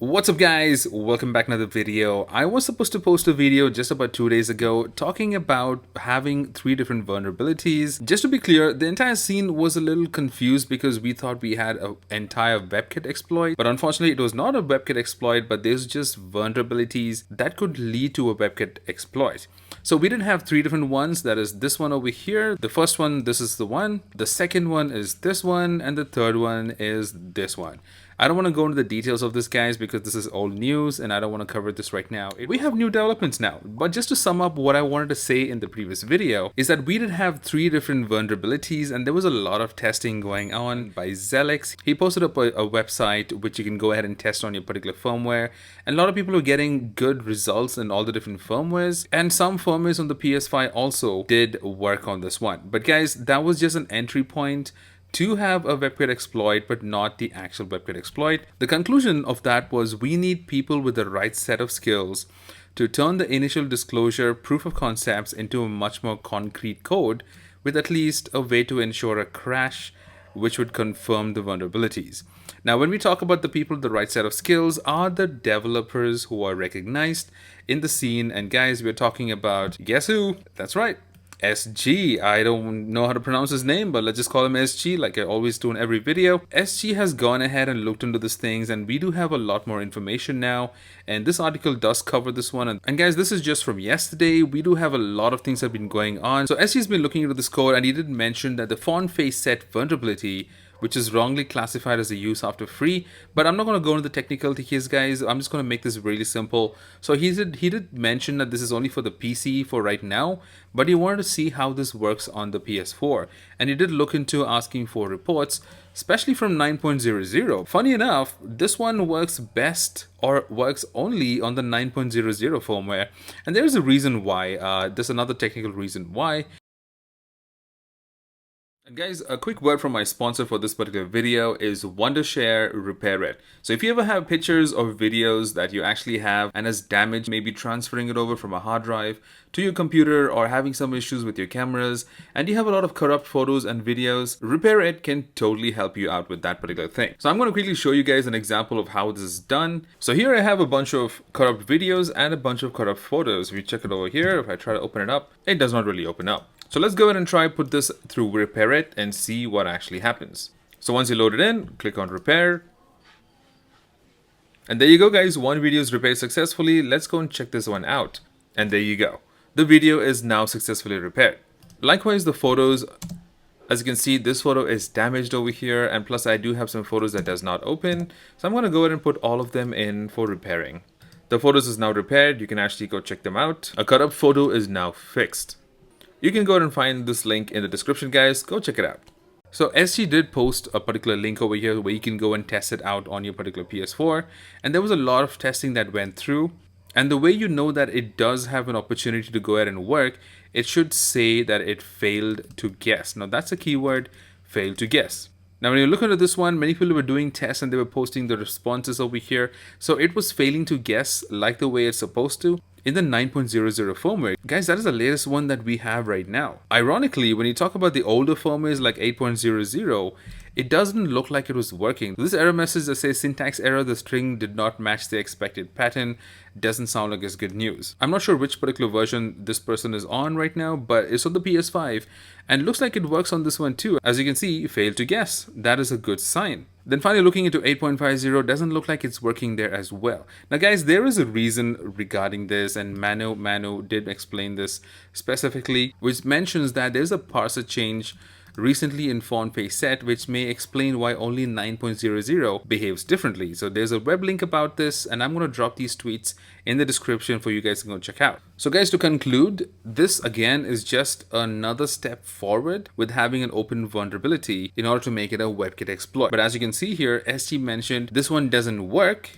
What's up guys, welcome back to another video. I was supposed to post a video just about 2 days ago talking about having 3 different vulnerabilities. Just to be clear, the entire scene was a little confused because we thought we had an entire WebKit exploit, but unfortunately it was not a WebKit exploit, but there's just vulnerabilities that could lead to a WebKit exploit. So we didn't have 3 different ones, that is this one over here. The first one, this is the one. The second one is this one, and the third one is this one. I don't want to go into the details of this, guys, because this is old news and I don't want to cover this right now. We have new developments now, but just to sum up what I wanted to say in the previous video is that we did have 3 different vulnerabilities and there was a lot of testing going on by Zelix. He posted up a website which you can go ahead and test on your particular firmware, and a lot of people are getting good results in all the different firmwares, and some firmwares on the PS5 also did work on this one. But guys, that was just an entry point to have a WebKit exploit, but not the actual WebKit exploit. The conclusion of that was we need people with the right set of skills to turn the initial disclosure proof of concepts into a much more concrete code with at least a way to ensure a crash which would confirm the vulnerabilities. Now, when we talk about the people with the right set of skills are the developers who are recognized in the scene. And guys, we're talking about, guess who? That's right, SG. I don't know how to pronounce his name, but let's just call him SG like I always do in every video. SG has gone ahead and looked into these things, and we do have a lot more information now, and this article does cover this one. And guys, this is just from yesterday. We do have a lot of things that have been going on. So SG's been looking into this code, and he did mention that the font face set vulnerability, which is wrongly classified as a use after free, but I'm not going to go into the technicalities, guys. I'm just going to make this really simple. So he did mention that this is only for the PC for right now, but he wanted to see how this works on the PS4, and he did look into asking for reports, especially from 9.00. Funny enough, this one works best or works only on the 9.00 firmware, and there's a reason why. There's another technical reason why. And guys, a quick word from my sponsor for this particular video is Wondershare Repair It. So if you ever have pictures or videos that you actually have and has damage, maybe transferring it over from a hard drive to your computer or having some issues with your cameras, and you have a lot of corrupt photos and videos, Repair It can totally help you out with that particular thing. So I'm going to quickly show you guys an example of how this is done. So here I have a bunch of corrupt videos and a bunch of corrupt photos. If you check it over here, if I try to open it up, it does not really open up. So let's go ahead and try put this through Repair It and see what actually happens. So once you load it in, click on Repair. And there you go, guys. One video is repaired successfully. Let's go and check this one out. And there you go. The video is now successfully repaired. Likewise, the photos, as you can see, this photo is damaged over here. And plus I do have some photos that does not open. So I'm going to go ahead and put all of them in for repairing. The photos is now repaired. You can actually go check them out. A corrupt photo is now fixed. You can go ahead and find this link in the description, guys. Go check it out. So SG did post a particular link over here where you can go and test it out on your particular PS4. And there was a lot of testing that went through. And the way you know that it does have an opportunity to go ahead and work, it should say that it failed to guess. Now that's a keyword, failed to guess. Now when you look into this one, many people were doing tests and they were posting the responses over here. So it was failing to guess like the way it's supposed to in the 9.00 firmware. Guys, that is the latest one that we have right now. Ironically, when you talk about the older firmwares like 8.00, it doesn't look like it was working. This error message that says syntax error, the string did not match the expected pattern, doesn't sound like it's good news. I'm not sure which particular version this person is on right now, but it's on the PS5 and looks like it works on this one too. As you can see, failed to guess. That is a good sign. Then finally looking into 8.50, doesn't look like it's working there as well. Now guys, there is a reason regarding this, and Mano did explain this specifically, which mentions that there's a parser change recently in font face set, which may explain why only 9.00 behaves differently. So there's a web link about this, and I'm going to drop these tweets in the description for you guys to go check out. So guys, to conclude, this again is just another step forward with having an open vulnerability in order to make it a WebKit exploit. But as you can see here, SG mentioned this one doesn't work,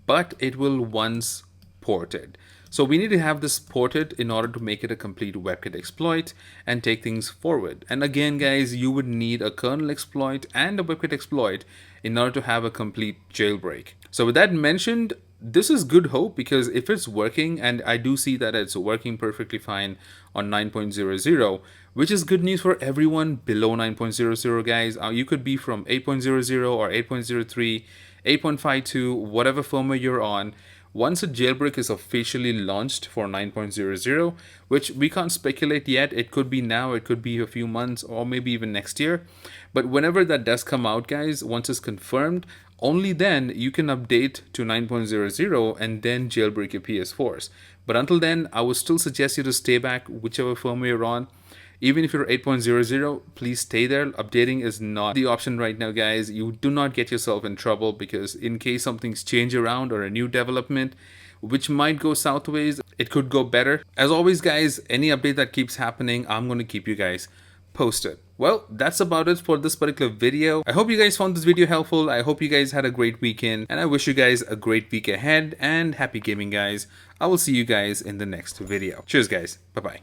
but it will once ported. So we need to have this ported in order to make it a complete WebKit exploit and take things forward. And again, guys, you would need a kernel exploit and a WebKit exploit in order to have a complete jailbreak. So with that mentioned, this is good hope, because if it's working, and I do see that it's working perfectly fine on 9.00, which is good news for everyone below 9.00, guys. You could be from 8.00 or 8.03. 8.52, whatever firmware you're on, once a jailbreak is officially launched for 9.00, which we can't speculate yet, it could be now, it could be a few months, or maybe even next year. But whenever that does come out, guys, once it's confirmed, only then you can update to 9.00 and then jailbreak your PS4s. But until then, I would still suggest you to stay back whichever firmware you're on. Even if you're 8.00, please stay there. Updating is not the option right now, guys. You do not get yourself in trouble, because in case something's changed around or a new development, which might go southways, it could go better. As always, guys, any update that keeps happening, I'm going to keep you guys posted. Well, that's about it for this particular video. I hope you guys found this video helpful. I hope you guys had a great weekend, and I wish you guys a great week ahead, and happy gaming, guys. I will see you guys in the next video. Cheers, guys. Bye-bye.